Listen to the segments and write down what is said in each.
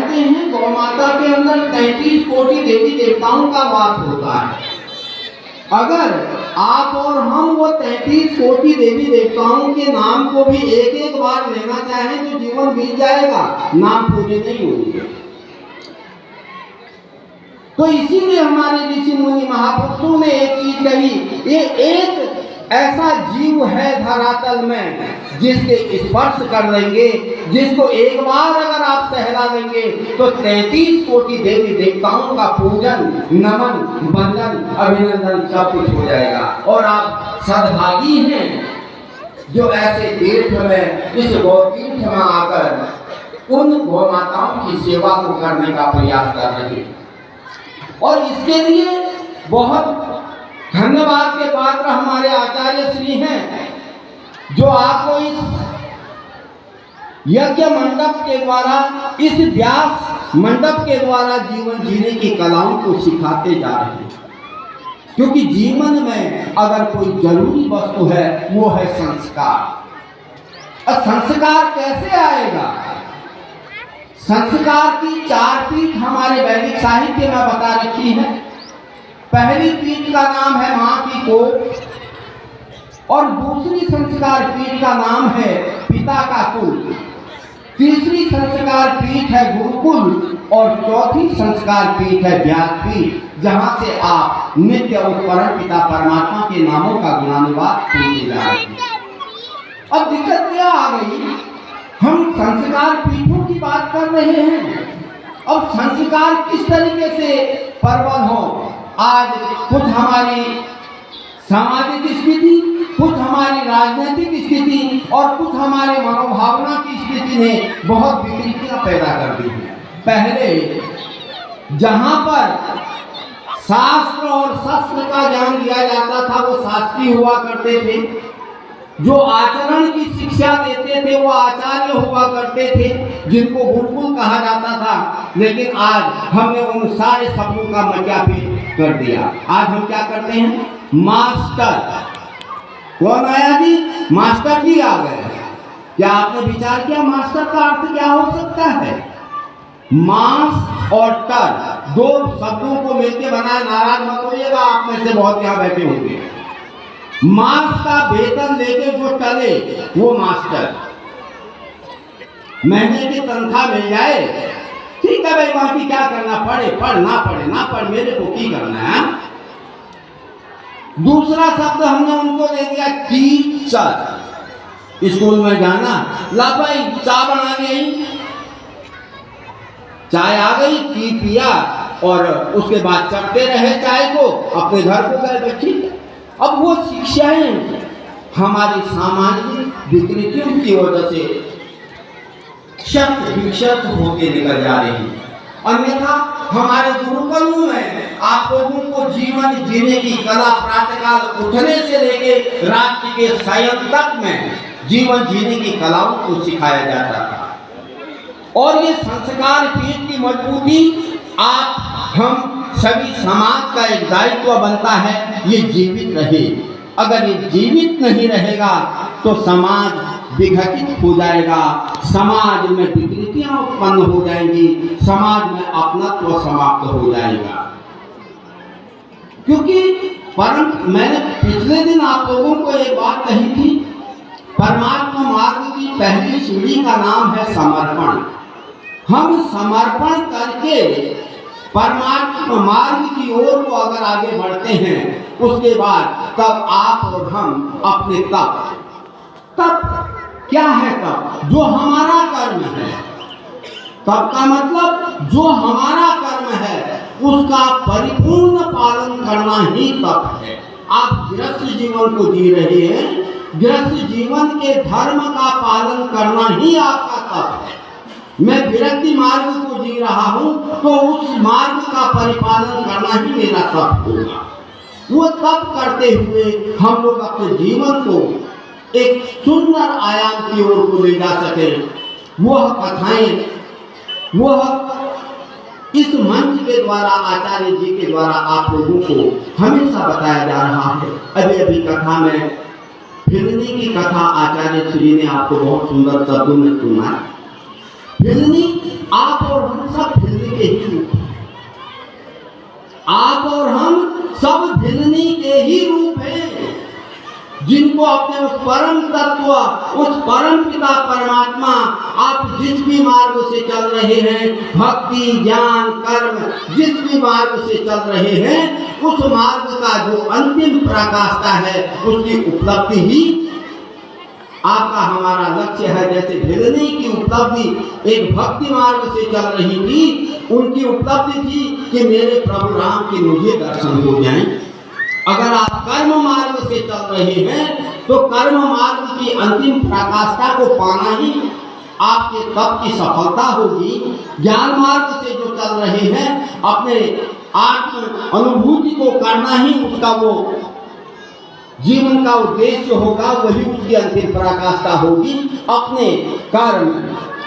कहते हैं गौ माता के अंदर 33 कोटि देवी देवताओं का वास होता है। अगर आप और हम वो 33 कोटि देवी देवताओं के नाम को भी एक एक बार लेना चाहें तो जीवन बीत जाएगा, नाम पूरे नहीं होंगे। तो इसीलिए हमारे ऋषि मुनि महापुरुषों ने एक चीज कही, ये एक ऐसा जीव है धरातल में जिसके स्पर्श कर लेंगे, जिसको एक बार अगर आप सहला देंगे तो 33 कोटि देवी देवताओं का पूजन, नमन, वंदन, अभिनंदन सब कुछ हो जाएगा। और आप सद्भागी हैं जो ऐसे तीर्थ में, इस गौतीर्थ में आकर उन गौ माताओं की सेवा को करने का प्रयास कर रहे हैं। और इसके लिए बहुत धन्यवाद के पात्र हमारे आचार्य श्री हैं, जो आपको इस यज्ञ मंडप के द्वारा, इस व्यास मंडप के द्वारा जीवन जीने की कलाओं को सिखाते जा रहे हैं। क्योंकि जीवन में अगर कोई जरूरी वस्तु है वो है संस्कार। और संस्कार कैसे आएगा? संस्कार की 4 पीठ हमारे वैदिक साहित्य में बता रखी है। पहली पीठ का नाम है मां की कोख, और दूसरी संस्कार पीठ का नाम है पिता का कुल, तीसरी संस्कार पीठ है गुरुकुल, और चौथी संस्कार पीठ है व्यासपीठ, जहां से आप नित्य और परम पिता परमात्मा के नामों का गुणानुवाद सुनते जा रहे हैं। अब दिक्कत क्या आ गई, हम संस्कार पीठों की बात कर रहे हैं। अब संस्कार किस तरीके से प्रबल हो? आज कुछ हमारी सामाजिक स्थिति, कुछ हमारी राजनीतिक स्थिति और कुछ हमारे मनोभावना की स्थिति ने बहुत विकृतियां पैदा कर दी हैं। पहले जहां पर शास्त्र और शस्त्र का ज्ञान दिया जाता था वो शास्त्री हुआ करते थे, जो आचरण की शिक्षा देते थे वो आचार्य हुआ करते थे, जिनको गुरुकुल कहा जाता था। लेकिन आज हमने उन सारे शब्दों का मजाक कर दिया। आज हम क्या करते हैं? मास्टर। कौन आया जी? मास्टर जी आ गए। क्या आपने विचार किया मास्टर का अर्थ क्या हो सकता है? मास और टर, 2 शब्दों को मिलकर बना। नाराज मत होइएगा, आप में से बहुत यहाँ बैठे होंगे। मास का वेतन लेके जो चले वो मास्टर। महीने की तनख्वाह मिल जाए, ठीक है भाई, बाकी क्या करना, पढ़े पढ़, ना पढ़े ना पढ़, मेरे को की करना है। दूसरा शब्द हमने उनको दे दिया टीचर। स्कूल में जाना, ला भाई चाय बनानी आई, चाय आ गई, पी पिया और उसके बाद चढ़ते रहे चाय को, अपने घर को गए, ठीक है। अब वो शिक्षाएं हमारी सामाजिक विकृतियों की वजह से शत विक्षत होते निकल जा रही है। अन्यथा हमारे गुरुकुलों में आप लोगों को जीवन जीने की कला प्रातःकाल उठने से लेके रात्रि के शयन तक में जीवन जीने की कलाओं को सिखाया जाता था। और ये संस्कार पीठ की मजबूती आप हम सभी समाज का एक दायित्व बनता है, ये जीवित रहे। अगर ये जीवित नहीं रहेगा तो समाज विघटित हो जाएगा, समाज में विकृतियां उत्पन्न हो जाएंगी, समाज में अपनत्व समाप्त हो जाएगा। क्योंकि मैंने पिछले दिन आप लोगों को एक बात कही थी, परमात्मा मार्ग की पहली सीढ़ी का नाम है समर्पण। हम समर्पण करके परमात्मा मार्ग की ओर को अगर आगे बढ़ते हैं, उसके बाद तब आप और हम अपने तब क्या है? तब जो हमारा कर्म है, तब का मतलब जो हमारा कर्म है उसका परिपूर्ण पालन करना ही तप है। आप गृहस्थ जीवन को जी रहे हैं, गृहस्थ जीवन के धर्म का पालन करना ही आपका तप है। मैं विरक्ति मार्ग को जी रहा हूं तो उस मार्ग का परिपालन करना ही मेरा तप होगा। वो तप करते हुए हम लोग अपने जीवन को एक सुंदर आयाम की ओर को ले जा सके। वह कथाएं, वह इस मंच के द्वारा, आचार्य जी के द्वारा आप लोगों को हमेशा बताया जा रहा है। अभी अभी कथा में फिरने की कथा आचार्य श्री ने आपको बहुत सुंदर शब्दों में सुना। भिलनी आप और हम सब भिलनी के ही रूप हैं। आप और हम सब भिलनी के ही रूप हैं, जिनको अपने उस परम तत्व, उस परम पिता परमात्मा, आप जिस भी मार्ग से चल रहे हैं, भक्ति ज्ञान कर्म जिस भी मार्ग से चल रहे हैं, उस मार्ग का जो अंतिम पराकाष्ठा है, उसकी उपलब्धि ही आपका हमारा लक्ष्य है। जैसे भिलनी की उपलब्धि एक भक्ति मार्ग से चल रही थी, उनकी उपलब्धि थी कि मेरे प्रभु राम के मुझे दर्शन हो जाएं। अगर आप कर्म मार्ग से चल रहे हैं तो कर्म मार्ग की अंतिम पराकाष्ठा को पाना ही आपके तप की सफलता होगी। ज्ञान मार्ग से जो चल रहे हैं, अपने आत्म अनुभूति को करना ही उसका वो जीवन का उद्देश्य होगा, वही उसकी अंतिम पराकाष्ठा होगी। अपने कर्म,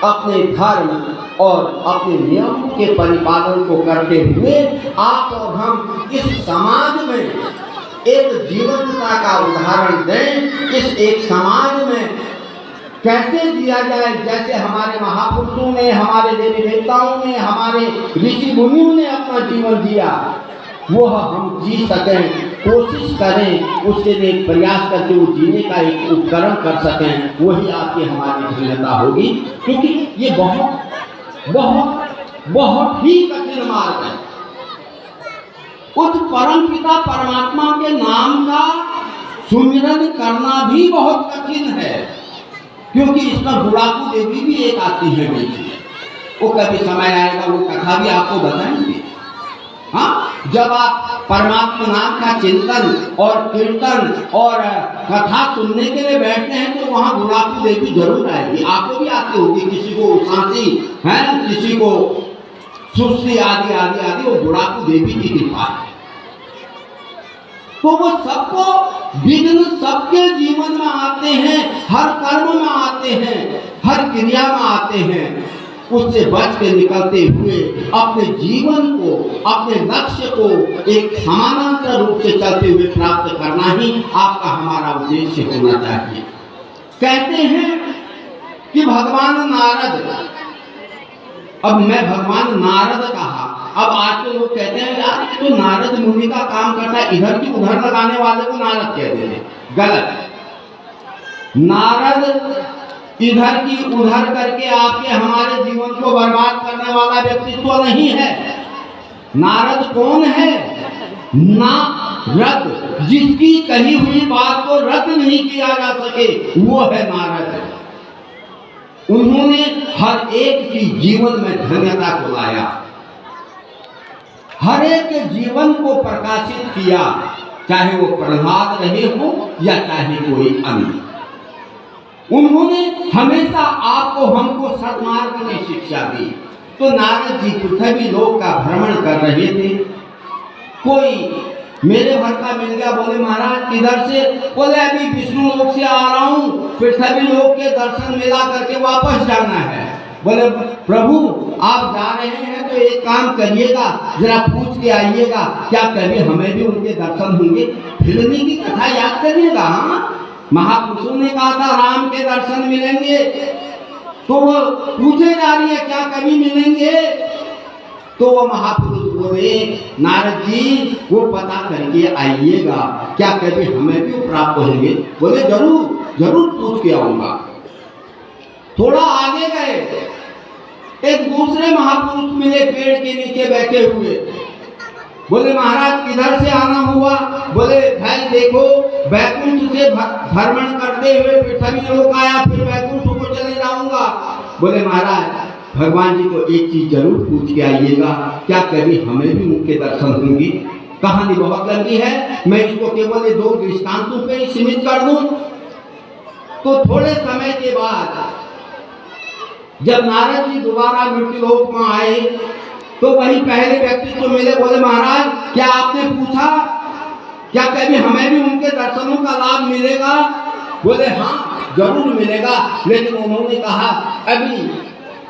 अपने धर्म और अपने नियम के परिपालन को करते हुए आप और हम इस समाज में एक जीवंतता का उदाहरण दें। इस एक समाज में कैसे जिया जाए, जैसे हमारे महापुरुषों ने, हमारे देवी देवताओं ने, हमारे ऋषि मुनियों ने अपना जीवन जिया, वो हम जी सकें, कोशिश करें, उसके लिए प्रयास करके वो जीने का एक उपकरण कर सकें, वही आपकी हमारी धन्यता होगी। क्योंकि ये बहुत बहुत बहुत ही कठिन मार्ग है। उस परम पिता परमात्मा के नाम का सुमिरन करना भी बहुत कठिन है, क्योंकि इसमें बुढ़ापू देवी भी एक आती है बीच में। वो कभी समय आएगा, वो कथा भी आपको बताएंगे। हाँ, जब आप परमात्मा नाम का चिंतन और कीर्तन और कथा सुनने के लिए बैठते हैं तो वहाँ बुढ़ापू देवी जरूर आएगी। आपको भी आती होगी, किसी को सांसी है, किसी को सुस्ती आदि आदि आदि, वो बुढ़ापू देवी की कृपा है। तो वो सबको विघ्न सबके जीवन में आते हैं, हर कर्म में आते हैं, हर क्रिया में आते हैं। उससे बच के निकलते हुए अपने जीवन को, अपने लक्ष्य को एक समानांतर रूप से चलते हुए प्राप्त करना ही आपका हमारा उद्देश्य होना चाहिए। कहते हैं कि भगवान नारद, अब मैं भगवान नारद कहा, अब आज के लोग कहते हैं यार तो नारद मुनि का काम करता है, इधर की उधर लगाने वाले को नारद कहते हैं। गलत। नारद इधर की उधर करके आपके हमारे जीवन को बर्बाद करने वाला व्यक्तित्व नहीं है। नारद कौन है? नारद, जिसकी कही हुई बात को रद्द नहीं किया जा सके, वो है नारद। उन्होंने हर एक की जीवन में धन्यता को लाया, हर एक के जीवन को प्रकाशित किया, चाहे वो प्रहलाद रहे हो या चाहे कोई अन्य। उन्होंने हमेशा आपको हमको सन्मार्ग की शिक्षा दी। तो नारद जी पृथ्वी लोक का भ्रमण कर रहे थे। कोई मेरे भर का मिल गया, बोले महाराज किधर से? बोले अभी विष्णु लोक से आ रहा हूँ, पृथ्वी लोक के दर्शन मिला करके वापस जाना है। बोले प्रभु आप जा रहे हैं तो एक काम करिएगा, जरा पूछ के आइएगा, क्या कभी हमें भी उनके दर्शन होंगे? भिलनी की कथा याद करिएगा। हाँ, महापुरुषों ने कहा था राम के दर्शन मिलेंगे, तो वो पूछे जा रही है क्या कभी मिलेंगे? तो वो महापुरुष बोले नारद जी वो पता करके आइएगा, क्या कभी हमें भी प्राप्त होंगे? बोले जरूर जरूर पूछ के आऊंगा। थोड़ा आगे गए, एक दूसरे महापुरुष मिले पेड़ के नीचे बैठे हुए। बोले महाराज किधर से आना हुआ? बोले भाई देखो बैकुंठ से भ्रमण करते हुए पृथ्वी लोक आया, फिर बैकुंठ को चले जाऊंगा। बोले महाराज भगवान जी को एक चीज जरूर पूछ के आइएगा, क्या कभी हमें भी उनके दर्शन होंगे? कहानी बहुत लंबी है, मैं इसको केवल 2 दृष्टांतों पे सीमित कर दूं। तो थोड़े समय के बाद जब नारद जी दोबारा मृत्युलोक में आए तो वही पहले व्यक्ति को मिले। बोले महाराज क्या आपने पूछा क्या कभी हमें भी उनके दर्शनों का लाभ मिलेगा? बोले हाँ जरूर मिलेगा, लेकिन उन्होंने कहा अभी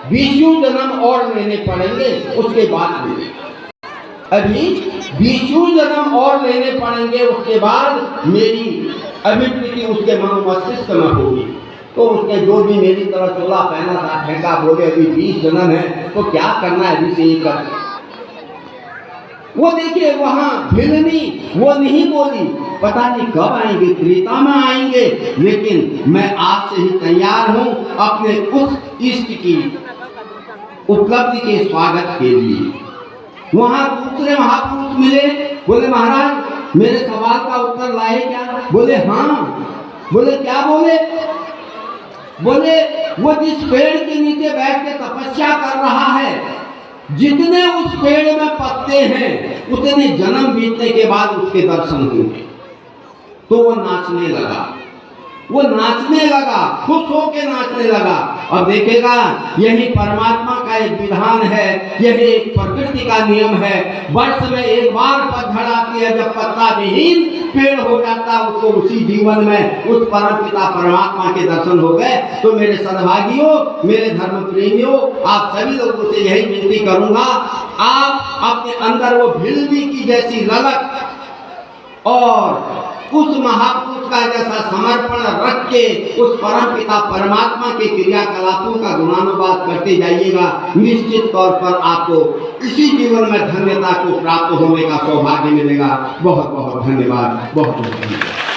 20 जन्म और लेने पड़ेंगे, उसके बाद मिलेगा। अभी 20 जन्म और लेने पड़ेंगे, उसके बाद मेरी अभिप्रीति उसके मन मस्तिष्क में होगी। तो उसने जो भी मेरी तरह चोला पहना था फेंका, बोले अभी 20 जन्म है तो क्या करना है अभी से ही कर। वो देखिए वहां भिलनी वो नहीं बोली, पता नहीं कब आएंगे, त्रेता में आएंगे, लेकिन मैं आज से ही तैयार हूं अपने उस इष्ट की उपलब्धि के स्वागत के लिए। वहां दूसरे महापुरुष मिले, बोले महाराज मेरे सवाल का उत्तर लाए क्या? बोले हाँ। बोले क्या? बोले वो जिस पेड़ के नीचे बैठ के तपस्या कर रहा है, जितने उस पेड़ में पत्ते हैं उतने जन्म बीतने के बाद उसके दर्शन होंगे। तो वो नाचने लगा, खुश होके नाचने लगा। और देखेगा यही परमात्मा का एक विधान है, यही एक प्रकृति का नियम है। वर्ष में एक बार पतझड़ आती है, जब पत्ता विहीन पेड़ हो जाता है, उसको उसी जीवन में उस परम पिता परमात्मा के दर्शन हो गए। तो मेरे सद्भागियों, मेरे धर्म प्रेमियों, आप सभी लोगों से यही विनती करूंगा, आप अपने अंदर वो भिलनी की जैसी ललक और उस महापुरुष का जैसा समर्पण रख के उस परम पिता परमात्मा के क्रियाकलापों का गुणानुवाद करते जाइएगा। निश्चित तौर पर आपको इसी जीवन में धन्यता को प्राप्त होने का सौभाग्य मिलेगा। बहुत बहुत धन्यवाद, बहुत बहुत धन्यवाद।